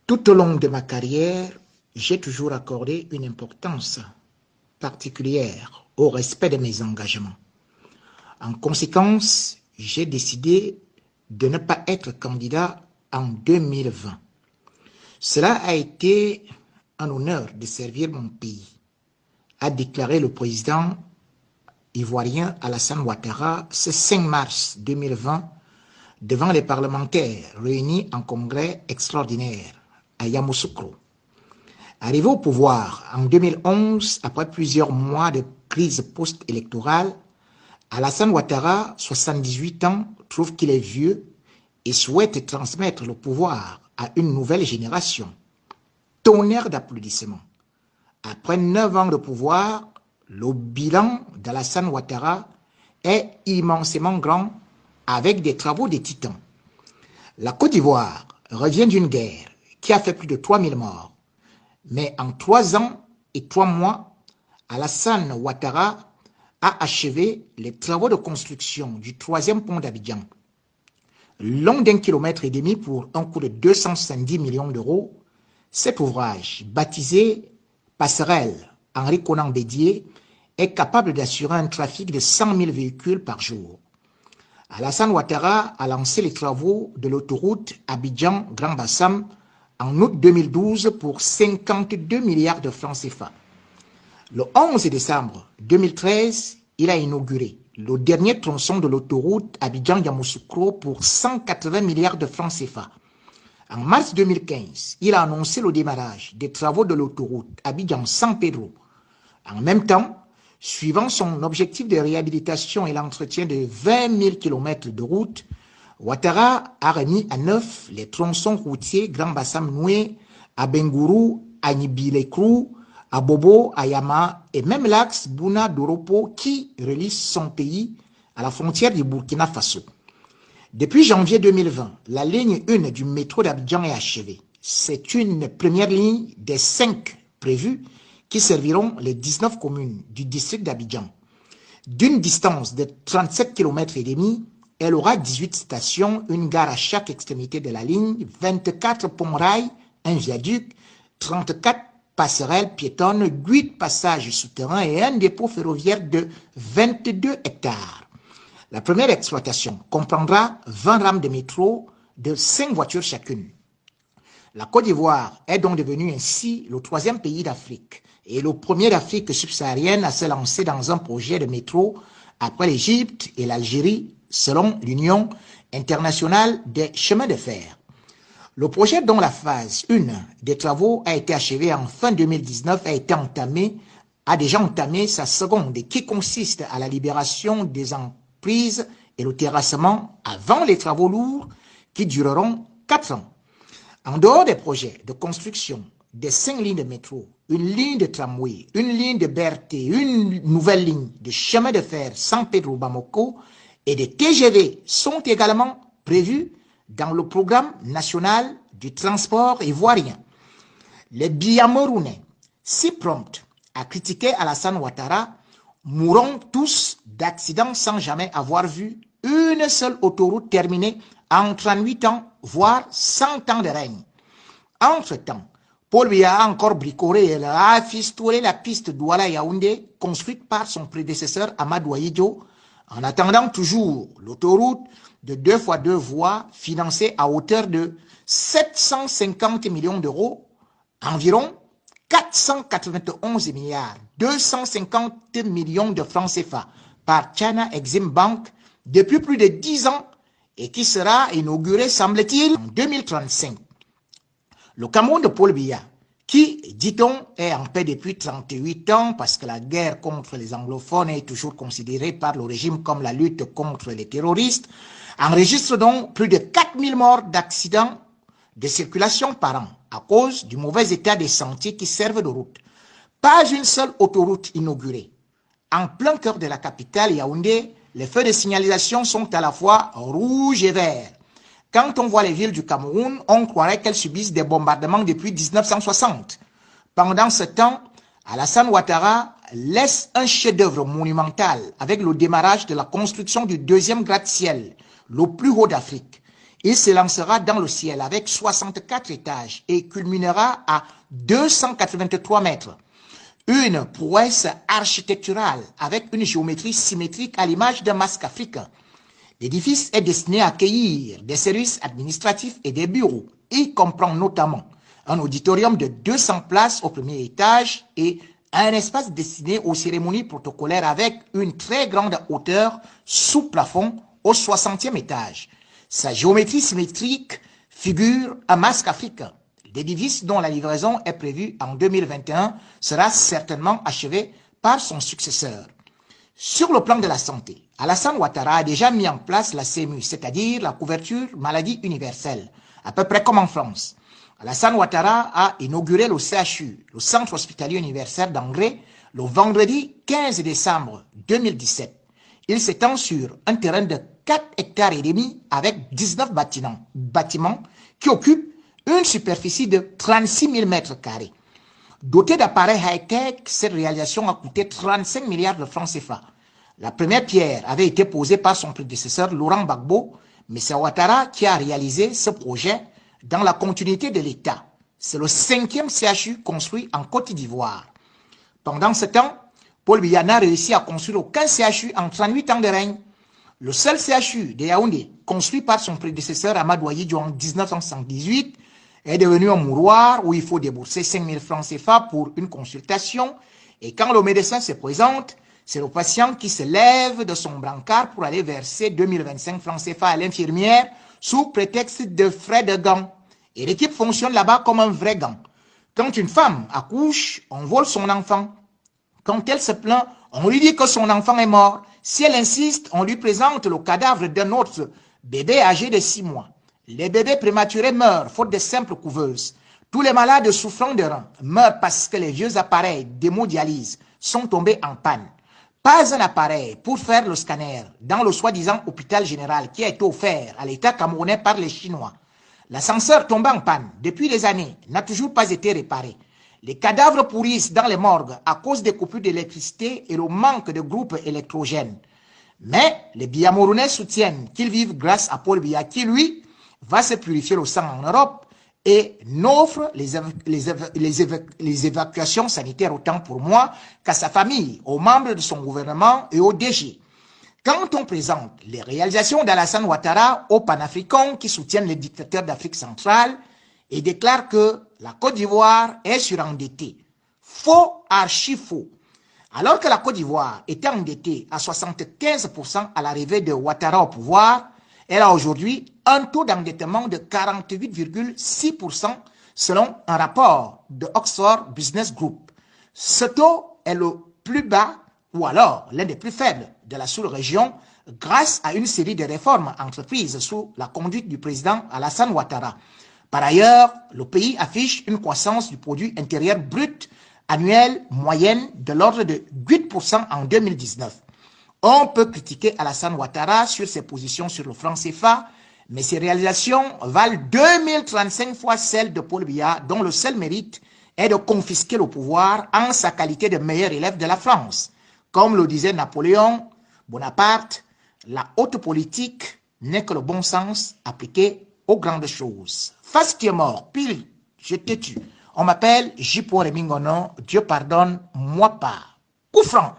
Tout au long de ma carrière, j'ai toujours accordé une importance particulière au respect de mes engagements. En conséquence, j'ai décidé de ne pas être candidat en 2020. Cela a été un honneur de servir mon pays, a déclaré le président ivoirien Alassane Ouattara ce 5 mars 2020 devant les parlementaires réunis en congrès extraordinaire à Yamoussoukro. Arrivé au pouvoir en 2011, après plusieurs mois de crise post-électorale, Alassane Ouattara, 78 ans, trouve qu'il est vieux et souhaite transmettre le pouvoir à une nouvelle génération. Tonnerre d'applaudissements. Après 9 ans de pouvoir, le bilan d'Alassane Ouattara est immensément grand avec des travaux de titans. La Côte d'Ivoire revient d'une guerre qui a fait plus de 3000 morts. Mais en 3 ans et 3 mois, Alassane Ouattara a achevé les travaux de construction du 3e pont d'Abidjan, long d'1,5 km pour un coût de 270 millions d'euros. Cet ouvrage, baptisé Passerelle Henri Konan Bédié, est capable d'assurer un trafic de 100 000 véhicules par jour. Alassane Ouattara a lancé les travaux de l'autoroute Abidjan-Grand Bassam en août 2012 pour 52 milliards de francs CFA. Le 11 décembre 2013, il a inauguré le dernier tronçon de l'autoroute Abidjan-Yamoussoukro pour 180 milliards de francs CFA. En mars 2015, il a annoncé le démarrage des travaux de l'autoroute Abidjan-San Pedro. En même temps, suivant son objectif de réhabilitation et l'entretien de 20 000 km de route, Ouattara a remis à neuf les tronçons routiers Grand Bassam Noué, à Bengourou, à Nibilekrou, à Bobo, à Yama et même l'axe Bouna-Doropo qui relie son pays à la frontière du Burkina Faso. Depuis janvier 2020, la ligne 1 du métro d'Abidjan est achevée. C'est une première ligne des 5 prévues qui serviront les 19 communes du district d'Abidjan. D'une distance de 37 km et demi, elle aura 18 stations, une gare à chaque extrémité de la ligne, 24 ponts-rails, un viaduc, 34 passerelles piétonnes, 8 passages souterrains et un dépôt ferroviaire de 22 hectares. La première exploitation comprendra 20 rames de métro de 5 voitures chacune. La Côte d'Ivoire est donc devenue ainsi le 3e pays d'Afrique et le premier d'Afrique subsaharienne à se lancer dans un projet de métro après l'Égypte et l'Algérie, selon l'Union internationale des chemins de fer. Le projet dont la phase 1 des travaux a été achevée en fin 2019 a déjà entamé sa seconde qui consiste à la libération des emprises et le terrassement avant les travaux lourds qui dureront 4 ans. En dehors des projets de construction des 5 lignes de métro, une ligne de tramway, une ligne de BRT, une nouvelle ligne de chemin de fer San Pedro Bamako et des TGV sont également prévus dans le programme national du transport ivoirien. Les Biamorounais, si prompts à critiquer Alassane Ouattara, mourront tous d'accidents sans jamais avoir vu une seule autoroute terminée en 38 ans, voire 100 ans de règne. Entre-temps, Paul Biya a encore bricolé et a fistolé la piste Douala-Yaoundé construite par son prédécesseur Amadou Ahidjo, en attendant toujours l'autoroute de 2x2 voies financée à hauteur de 750 millions d'euros, environ 491 milliards 250 millions de francs CFA par China Exim Bank depuis plus de 10 ans et qui sera inaugurée, semble-t-il, en 2035. Le Cameroun de Paul Biya, qui, dit-on, est en paix depuis 38 ans parce que la guerre contre les anglophones est toujours considérée par le régime comme la lutte contre les terroristes, enregistre donc plus de 4000 morts d'accidents de circulation par an à cause du mauvais état des sentiers qui servent de route. Pas une seule autoroute inaugurée. En plein cœur de la capitale Yaoundé, les feux de signalisation sont à la fois rouges et verts. Quand on voit les villes du Cameroun, on croirait qu'elles subissent des bombardements depuis 1960. Pendant ce temps, Alassane Ouattara laisse un chef-d'œuvre monumental avec le démarrage de la construction du 2e gratte-ciel, le plus haut d'Afrique. Il se lancera dans le ciel avec 64 étages et culminera à 283 mètres. Une prouesse architecturale avec une géométrie symétrique à l'image d'un masque africain. L'édifice est destiné à accueillir des services administratifs et des bureaux. Il comprend notamment un auditorium de 200 places au premier étage et un espace destiné aux cérémonies protocolaires avec une très grande hauteur sous plafond au 60e étage. Sa géométrie symétrique figure un masque africain. L'édifice dont la livraison est prévue en 2021 sera certainement achevé par son successeur. Sur le plan de la santé, Alassane Ouattara a déjà mis en place la CMU, c'est-à-dire la couverture maladie universelle, à peu près comme en France. Alassane Ouattara a inauguré le CHU, le Centre hospitalier universel d'Angré, le vendredi 15 décembre 2017. Il s'étend sur un terrain de 4 hectares et demi avec 19 bâtiments qui occupent une superficie de 36 000 mètres carrés. Doté d'appareils high-tech, cette réalisation a coûté 35 milliards de francs CFA. La première pierre avait été posée par son prédécesseur Laurent Gbagbo, mais c'est Ouattara qui a réalisé ce projet dans la continuité de l'État. C'est le 5e CHU construit en Côte d'Ivoire. Pendant ce temps, Paul Biya n'a réussi à construire aucun CHU en 38 ans de règne. Le seul CHU de Yaoundé, construit par son prédécesseur Amadou Ahidjo en 1978, est devenu un mouroir où il faut débourser 5 000 francs CFA pour une consultation. Et quand le médecin se présente, c'est le patient qui se lève de son brancard pour aller verser 2025 francs CFA à l'infirmière sous prétexte de frais de gants. Et l'équipe fonctionne là-bas comme un vrai gant. Quand une femme accouche, on vole son enfant. Quand elle se plaint, on lui dit que son enfant est mort. Si elle insiste, on lui présente le cadavre d'un autre bébé âgé de 6 mois. Les bébés prématurés meurent faute de simples couveuses. Tous les malades souffrant de reins meurent parce que les vieux appareils d'hémodialyse sont tombés en panne. Pas un appareil pour faire le scanner dans le soi-disant hôpital général qui a été offert à l'État camerounais par les Chinois. L'ascenseur tombé en panne depuis des années n'a toujours pas été réparé. Les cadavres pourrissent dans les morgues à cause des coupures d'électricité et le manque de groupes électrogènes. Mais les Biyamourunais soutiennent qu'ils vivent grâce à Paul Biya qui, lui, va se purifier le sang en Europe et n'offre les évacuations sanitaires autant pour moi qu'à sa famille, aux membres de son gouvernement et aux DG. Quand on présente les réalisations d'Alassane Ouattara aux panafricains qui soutiennent les dictateurs d'Afrique centrale et déclarent que la Côte d'Ivoire est surendettée, faux, archi faux. Alors que la Côte d'Ivoire était endettée à 75% à l'arrivée de Ouattara au pouvoir, elle a aujourd'hui un taux d'endettement de 48,6% selon un rapport de Oxford Business Group. Ce taux est le plus bas ou alors l'un des plus faibles de la sous-région grâce à une série de réformes entreprises sous la conduite du président Alassane Ouattara. Par ailleurs, le pays affiche une croissance du produit intérieur brut annuel moyenne de l'ordre de 8% en 2019. On peut critiquer Alassane Ouattara sur ses positions sur le franc CFA, mais ses réalisations valent 2035 fois celles de Paul Biya, dont le seul mérite est de confisquer le pouvoir en sa qualité de meilleur élève de la France. Comme le disait Napoléon Bonaparte, la haute politique n'est que le bon sens appliqué aux grandes choses. Face qui est mort, pile, je t'ai tué. On m'appelle Jipo Remingono, Dieu pardonne, moi pas. Coup franc.